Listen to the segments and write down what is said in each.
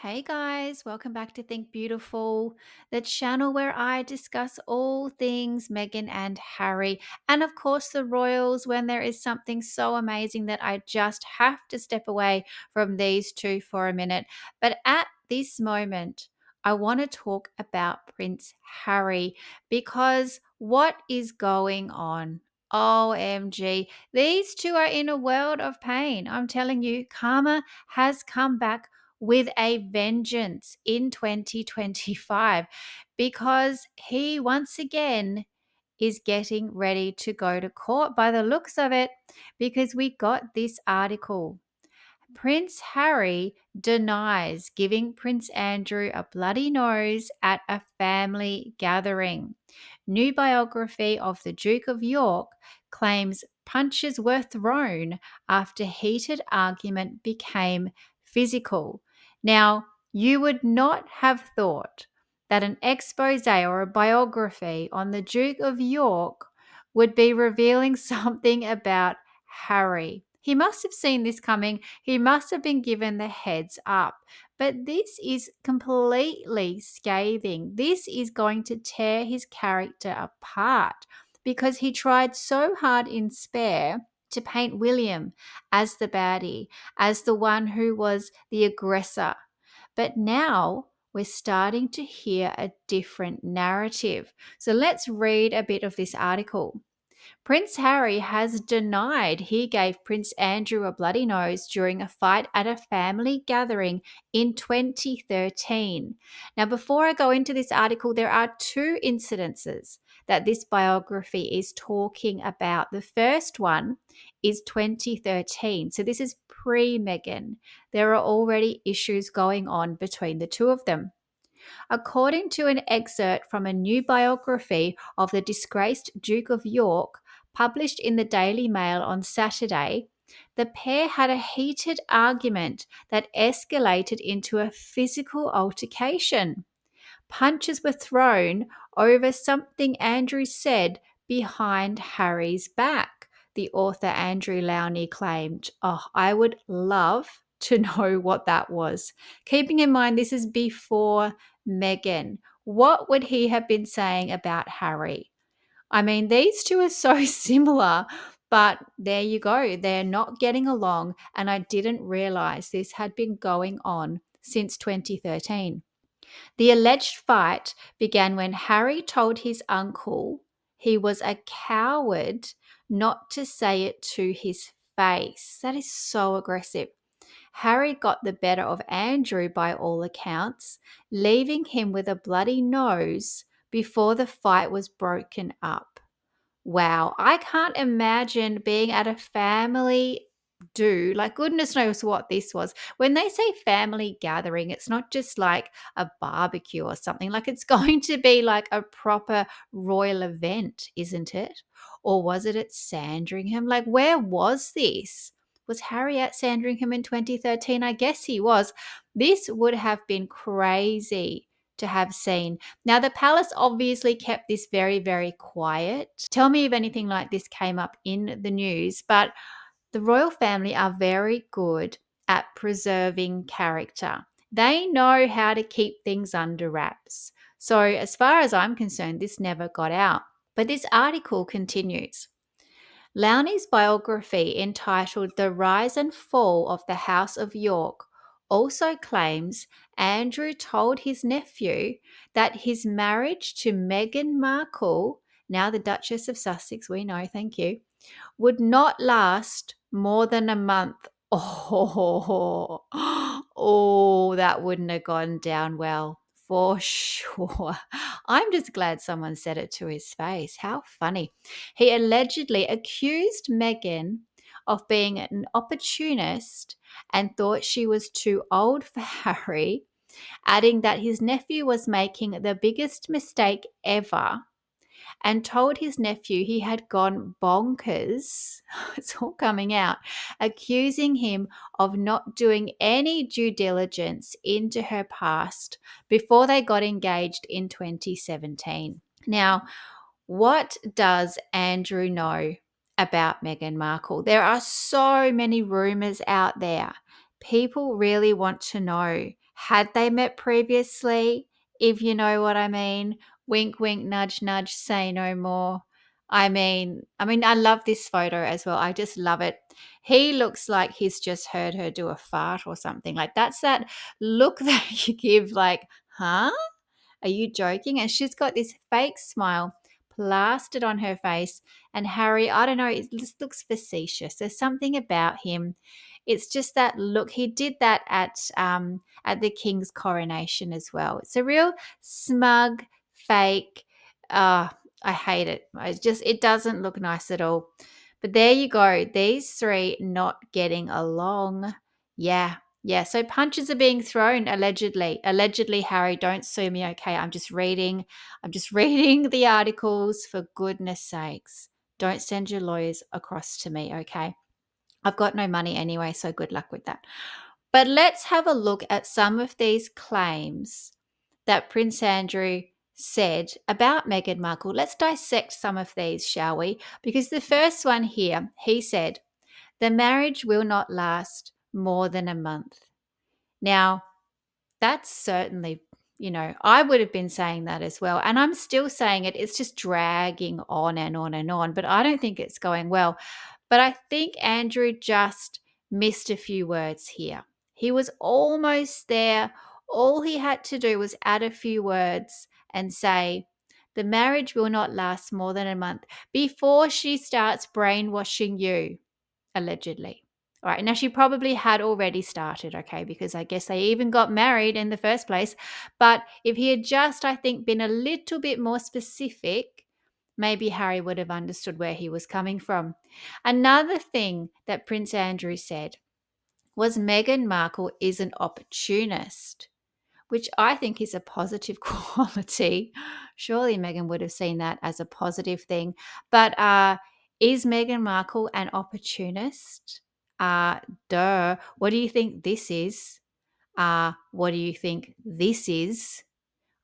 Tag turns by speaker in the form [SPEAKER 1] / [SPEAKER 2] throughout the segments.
[SPEAKER 1] Hey guys, welcome back to Think Beautiful, the channel where I discuss all things Meghan and Harry, and of course the royals when there is something so amazing that I just have to step away from these two for a minute. But at this moment, I want to talk about Prince Harry because what is going on? OMG, these two are in a world of pain. I'm telling you, karma has come back with a vengeance in 2025 because he once again is getting ready to go to court by the looks of it because we got this article. Prince Harry denies giving Prince Andrew a bloody nose at a family gathering. New biography of the Duke of York claims punches were thrown after heated argument became physical. Now, you would not have thought that an expose or a biography on the Duke of York would be revealing something about Harry. He must have seen this coming. He must have been given the heads up. But this is completely scathing. This is going to tear his character apart because he tried so hard in Spare to paint William as the baddie, as the one who was the aggressor. But now we're starting to hear a different narrative. So let's read a bit of this article. Prince Harry has denied he gave Prince Andrew a bloody nose during a fight at a family gathering in 2013. Now, before I go into this article, there are two incidences that this biography is talking about. The first one is 2013. So, this is pre Meghan. There are already issues going on between the two of them. According to an excerpt from a new biography of the disgraced Duke of York, published in the Daily Mail on Saturday, the pair had a heated argument that escalated into a physical altercation. Punches were thrown over something Andrew said behind Harry's back, the author Andrew Lowney claimed. Oh, I would love to know what that was. Keeping in mind this is before Meghan. What would he have been saying about Harry? I mean, these two are so similar, but there you go. They're not getting along, and I didn't realize this had been going on since 2013. The alleged fight began when Harry told his uncle he was a coward not to say it to his face. That is so aggressive. Harry got the better of Andrew by all accounts, leaving him with a bloody nose before the fight was broken up. Wow, I can't imagine being at a family do, like goodness knows what this was. When they say family gathering, it's not just like a barbecue or something. Like it's going to be like a proper royal event, isn't it? Or was it at Sandringham? Like where was this? Was Harry at Sandringham in 2013? I guess he was. This would have been crazy to have seen. Now, the palace obviously kept this very, very quiet. Tell me if anything like this came up in the news, but the royal family are very good at preserving character. They know how to keep things under wraps. So, as far as I'm concerned, this never got out. But this article continues. Lowney's biography, entitled The Rise and Fall of the House of York, also claims Andrew told his nephew that his marriage to Meghan Markle, now the Duchess of Sussex, we know, thank you, would not last more than a month. Oh, oh, that wouldn't have gone down well for sure. I'm just glad someone said it to his face. How funny. He allegedly accused Meghan of being an opportunist and thought she was too old for Harry, adding that his nephew was making the biggest mistake ever and told his nephew he had gone bonkers. It's all coming out, accusing him of not doing any due diligence into her past before they got engaged in 2017. Now, what does Andrew know about Meghan Markle? There are so many rumors out there. People really want to know, had they met previously? If you know what I mean. Wink, wink, nudge, nudge, say no more. I mean, I love this photo as well. I just love it. He looks like he's just heard her do a fart or something. Like that's that look that you give, like, huh? Are you joking? And she's got this fake smile plastered on her face. And Harry, I don't know, it just looks facetious. There's something about him. It's just that look. He did that at the king's coronation as well. It's a real smug, fake. I hate it. It doesn't look nice at all. But there you go. These three not getting along. Yeah, yeah, so punches are being thrown allegedly. Allegedly, Harry, don't sue me, okay? I'm just reading the articles for goodness sakes. Don't send your lawyers across to me, okay? I've got no money anyway, so good luck with that. But let's have a look at some of these claims that Prince Andrew said about Meghan Markle. Let's dissect some of these, shall we? Because the first one here, he said, the marriage will not last more than a month. Now, that's certainly, I would have been saying that as well. And I'm still saying it. It's just dragging on and on and on. But I don't think it's going well. But I think Andrew just missed a few words here. He was almost there. All he had to do was add a few words and say, the marriage will not last more than a month before she starts brainwashing you, allegedly. All right. Now, she probably had already started, okay, because I guess they even got married in the first place. But if he had just, I think, been a little bit more specific, maybe Harry would have understood where he was coming from. Another thing that Prince Andrew said was Meghan Markle is an opportunist, which I think is a positive quality. Surely Meghan would have seen that as a positive thing. But is Meghan Markle an opportunist? Duh. What do you think this is? What do you think this is?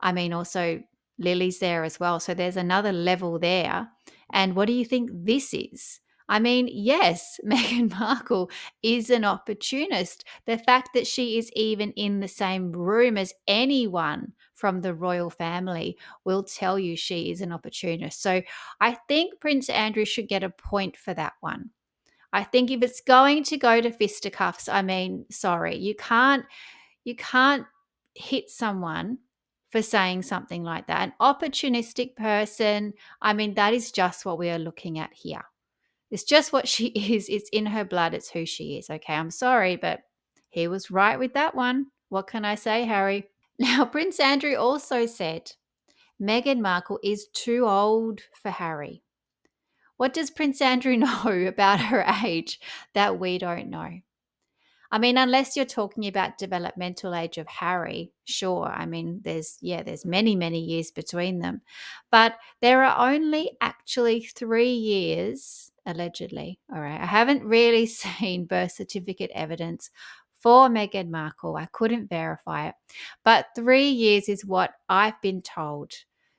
[SPEAKER 1] I mean, also Lily's there as well. So there's another level there. And what do you think this is? I mean, yes, Meghan Markle is an opportunist. The fact that she is even in the same room as anyone from the royal family will tell you she is an opportunist. So I think Prince Andrew should get a point for that one. I think if it's going to go to fisticuffs, I mean, sorry, you can't hit someone for saying something like that. An opportunistic person, I mean, that is just what we are looking at here. It's just what she is. It's in her blood. It's who she is. Okay, I'm sorry, but he was right with that one. What can I say, Harry? Now, Prince Andrew also said Meghan Markle is too old for Harry. What does Prince Andrew know about her age that we don't know? I mean, unless you're talking about developmental age of Harry, sure. I mean, there's many, many years between them. But there are only actually 3 years, allegedly. All right. I haven't really seen birth certificate evidence for Meghan Markle. I couldn't verify it. But 3 years is what I've been told.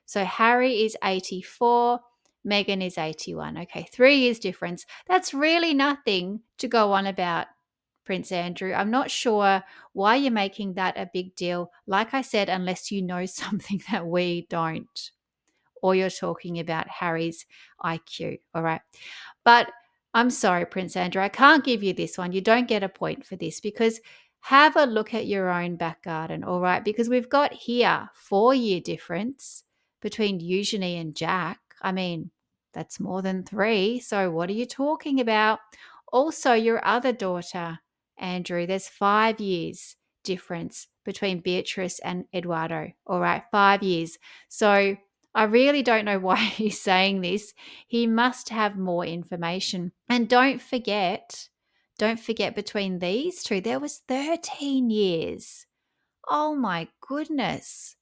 [SPEAKER 1] So Harry is 84. Meghan is 81. Okay, 3 years difference. That's really nothing to go on about, Prince Andrew. I'm not sure why you're making that a big deal. Like I said, unless you know something that we don't, or you're talking about Harry's IQ. All right. But I'm sorry, Prince Andrew, I can't give you this one. You don't get a point for this because have a look at your own back garden. All right. Because we've got here 4 year difference between Eugenie and Jack. I mean, that's more than 3. So what are you talking about? Also, your other daughter, Andrew, there's 5 years difference between Beatrice and Eduardo. All right, 5 years. So I really don't know why he's saying this. He must have more information. And don't forget between these two, there was 13 years. Oh my goodness.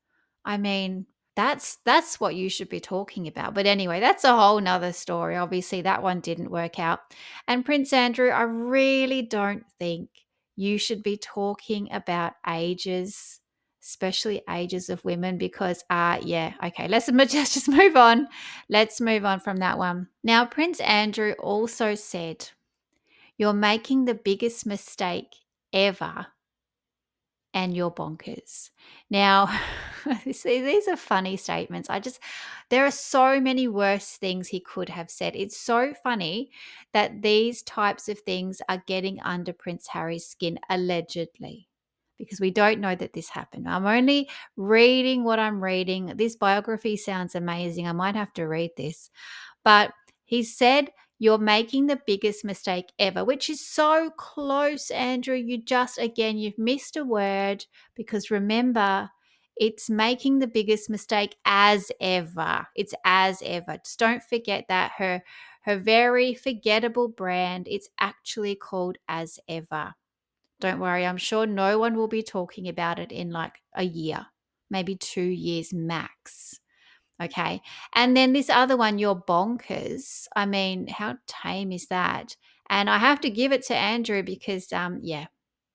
[SPEAKER 1] I mean, that's what you should be talking about. But anyway, that's a whole nother story. Obviously, that one didn't work out. And Prince Andrew, I really don't think you should be talking about ages, especially ages of women, because yeah, okay, let's just move on. Let's move on from that one. Now, Prince Andrew also said, you're making the biggest mistake ever, and you're bonkers. Now, see, these are funny statements. There are so many worse things he could have said. It's so funny that these types of things are getting under Prince Harry's skin, allegedly, because we don't know that this happened. I'm only reading what I'm reading. This biography sounds amazing. I might have to read this. But he said, "You're making the biggest mistake ever," which is so close, Andrew. You've missed a word, because remember, it's making the biggest mistake as ever. It's as ever. Just don't forget that her very forgettable brand, it's actually called As Ever. Don't worry, I'm sure no one will be talking about it in like a year, maybe 2 years max. Okay. And then this other one, you're bonkers. I mean, how tame is that? And I have to give it to Andrew because, yeah,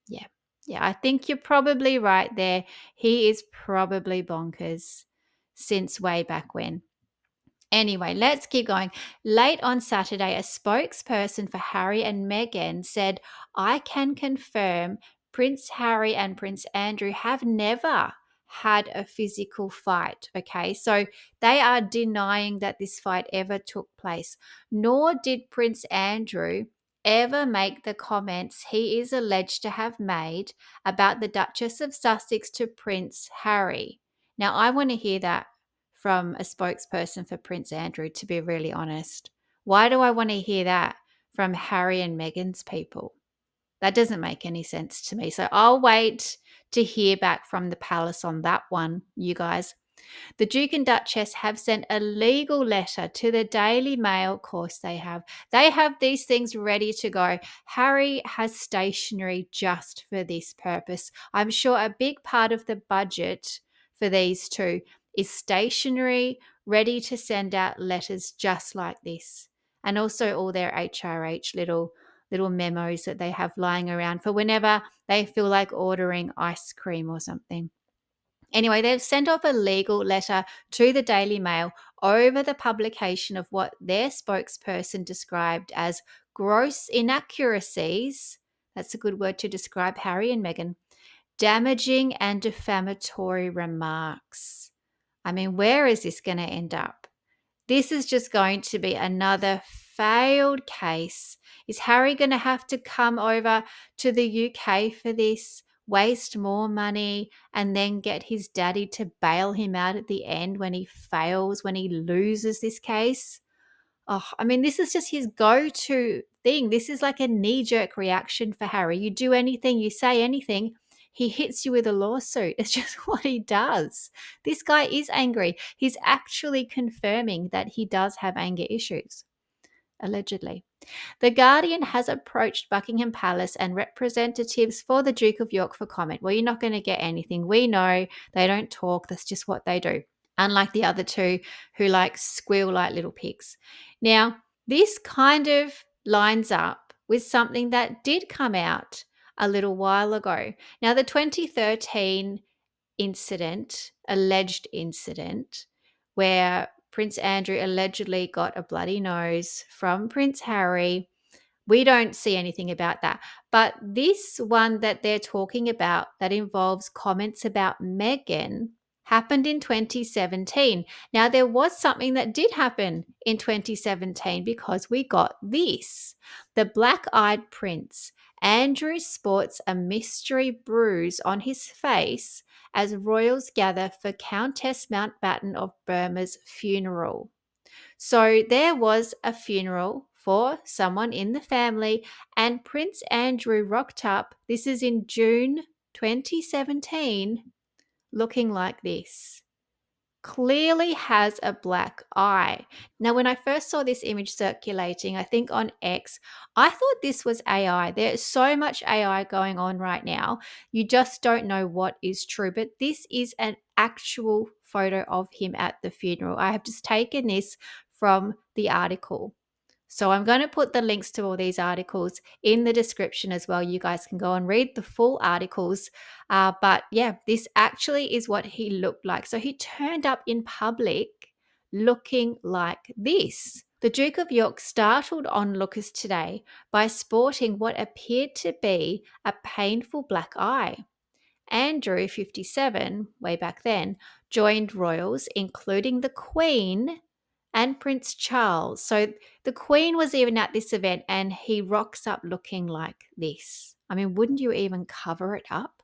[SPEAKER 1] yeah, I think you're probably right there. He is probably bonkers since way back when. Anyway, let's keep going. Late on Saturday, a spokesperson for Harry and Meghan said, "I can confirm Prince Harry and Prince Andrew have never had a physical fight." Okay, so they are denying that this fight ever took place, nor did Prince Andrew ever make the comments he is alleged to have made about the Duchess of Sussex to Prince Harry. Now, I want to hear that from a spokesperson for Prince Andrew, to be really honest. Why do I want to hear that from Harry and Meghan's people? That doesn't make any sense to me. So I'll wait to hear back from the palace on that one, you guys. The Duke and Duchess have sent a legal letter to the Daily Mail. Of course, they have. They have these things ready to go. Harry has stationery just for this purpose. I'm sure a big part of the budget for these two is stationery ready to send out letters just like this. And also all their HRH little memos that they have lying around for whenever they feel like ordering ice cream or something. Anyway, they've sent off a legal letter to the Daily Mail over the publication of what their spokesperson described as gross inaccuracies. That's a good word to describe Harry and Meghan. Damaging and defamatory remarks. I mean, where is this going to end up? This is just going to be another failed case. Is Harry going to have to come over to the UK for this, waste more money, and then get his daddy to bail him out at the end when he fails, when he loses this case? Oh, I mean, this is just his go-to thing. This is like a knee-jerk reaction for Harry. You do anything, you say anything, he hits you with a lawsuit. It's just what he does. This guy is angry. He's actually confirming that he does have anger issues, allegedly. The Guardian has approached Buckingham Palace and representatives for the Duke of York for comment. Well, you're not going to get anything. We know they don't talk. That's just what they do, unlike the other two who like squeal like little pigs. Now, this kind of lines up with something that did come out a little while ago. Now, the 2013 alleged incident, where Prince Andrew allegedly got a bloody nose from Prince Harry, we don't see anything about that. But this one that they're talking about that involves comments about Meghan happened in 2017. Now, there was something that did happen in 2017 because we got this. The black-eyed prince, Andrew, sports a mystery bruise on his face as royals gather for Countess Mountbatten of Burma's funeral. So there was a funeral for someone in the family, and Prince Andrew rocked up. This is in June 2017, looking like this. Clearly has a black eye. Now, when I first saw this image circulating, I think on X, I thought this was AI. There's so much AI going on right now. You just don't know what is true. But this is an actual photo of him at the funeral. I have just taken this from the article. So I'm going to put the links to all these articles in the description as well. You guys can go and read the full articles. But yeah, this actually is what he looked like. So he turned up in public looking like this. The Duke of York startled onlookers today by sporting what appeared to be a painful black eye. Andrew, 57, way back then, joined royals, including the Queen and Prince Charles. So the Queen was even at this event and he rocks up looking like this. I mean, wouldn't you even cover it up?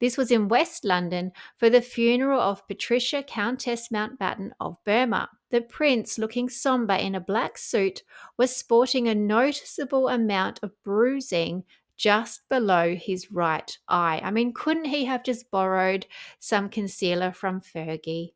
[SPEAKER 1] This was in West London for the funeral of Patricia, Countess Mountbatten of Burma. The prince, looking somber in a black suit, was sporting a noticeable amount of bruising just below his right eye. I mean, couldn't he have just borrowed some concealer from Fergie?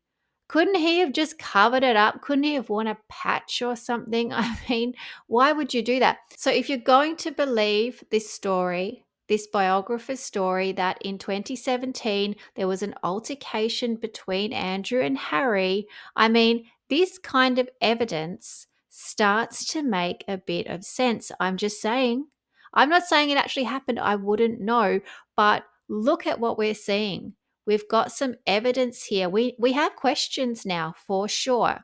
[SPEAKER 1] Couldn't he have just covered it up? Couldn't he have worn a patch or something? I mean, why would you do that? So, if you're going to believe this story, this biographer's story, that in 2017 there was an altercation between Andrew and Harry, I mean, this kind of evidence starts to make a bit of sense. I'm just saying. I'm not saying it actually happened. I wouldn't know. But look at what we're seeing. We've got some evidence here. We have questions now for sure.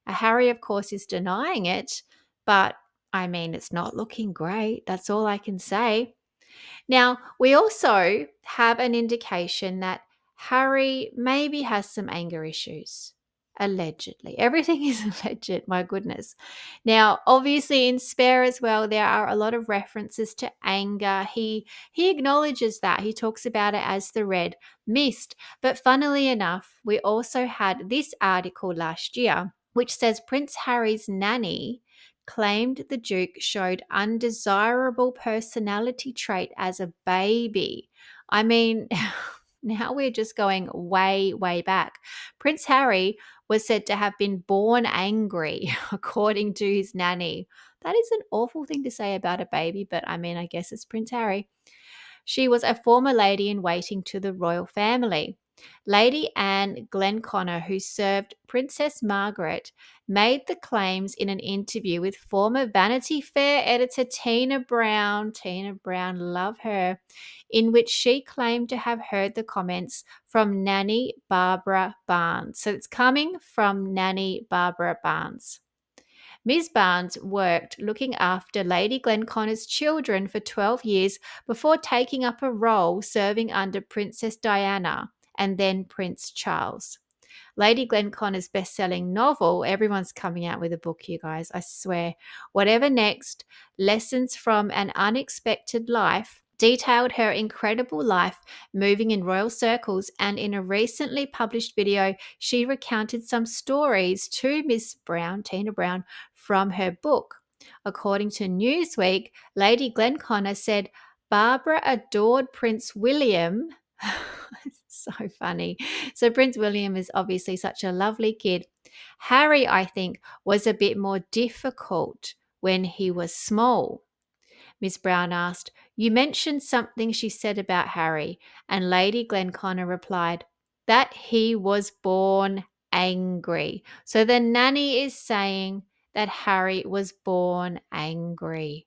[SPEAKER 1] Harry, of course, is denying it, but I mean, it's not looking great. That's all I can say. Now, we also have an indication that Harry maybe has some anger issues. Allegedly. Everything is alleged, my goodness. Now, obviously in Spare as well, there are a lot of references to anger. He acknowledges that. He talks about it as the red mist. But funnily enough, we also had this article last year which says Prince Harry's nanny claimed the Duke showed undesirable personality trait as a baby. I mean, now we're just going way, way back. Prince Harry was said to have been born angry, according to his nanny. That is an awful thing to say about a baby, but I mean, I guess it's Prince Harry. She was a former lady in waiting to the royal family. Lady Anne Glenconner, who served Princess Margaret, made the claims in an interview with former Vanity Fair editor Tina Brown. Tina Brown, love her, in which she claimed to have heard the comments from Nanny Barbara Barnes. So it's coming from Nanny Barbara Barnes. Ms. Barnes worked looking after Lady Glenconner's children for 12 years before taking up a role serving under Princess Diana and then Prince Charles. Lady Glenconner's best-selling novel, everyone's coming out with a book, you guys, I swear, Whatever Next, Lessons from an Unexpected Life, detailed her incredible life moving in royal circles, and in a recently published video, she recounted some stories to Miss Brown, Tina Brown, from her book. According to Newsweek, Lady Glenconner said Barbara adored Prince William. So funny. So Prince William is obviously such a lovely kid. Harry, I think, was a bit more difficult when he was small. Miss Brown asked, "You mentioned something she said about Harry," and Lady Glenconner replied, "that he was born angry." So the nanny is saying that Harry was born angry.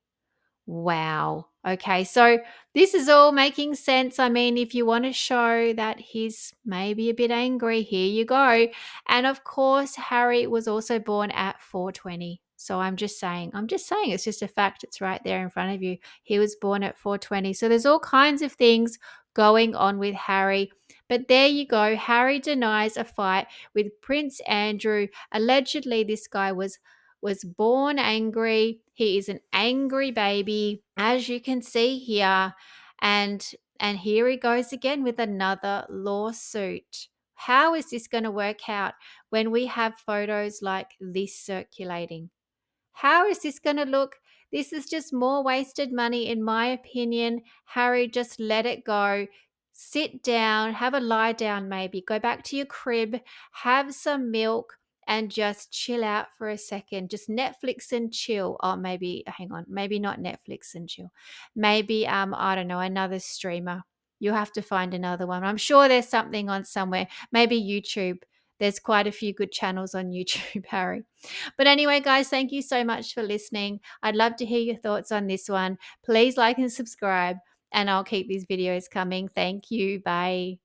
[SPEAKER 1] Wow. Okay, so this is all making sense. I mean, if you want to show that he's maybe a bit angry, here you go. And of course, Harry was also born at 420. So I'm just saying, it's just a fact. It's right there in front of you. He was born at 420. So there's all kinds of things going on with Harry. But there you go. Harry denies a fight with Prince Andrew. Allegedly, this guy was born angry. He is an angry baby, as you can see here. And here he goes again with another lawsuit. How is this going to work out when we have photos like this circulating? How is this going to look? This is just more wasted money, in my opinion. Harry, just let it go. Sit down, have a lie down, maybe. Go back to your crib, have some milk, and just chill out for a second. Just Netflix and chill. Oh, maybe, hang on, maybe not Netflix and chill. Maybe, I don't know, another streamer. You'll have to find another one. I'm sure there's something on somewhere. Maybe YouTube. There's quite a few good channels on YouTube, Harry. But anyway, guys, thank you so much for listening. I'd love to hear your thoughts on this one. Please like and subscribe, and I'll keep these videos coming. Thank you. Bye.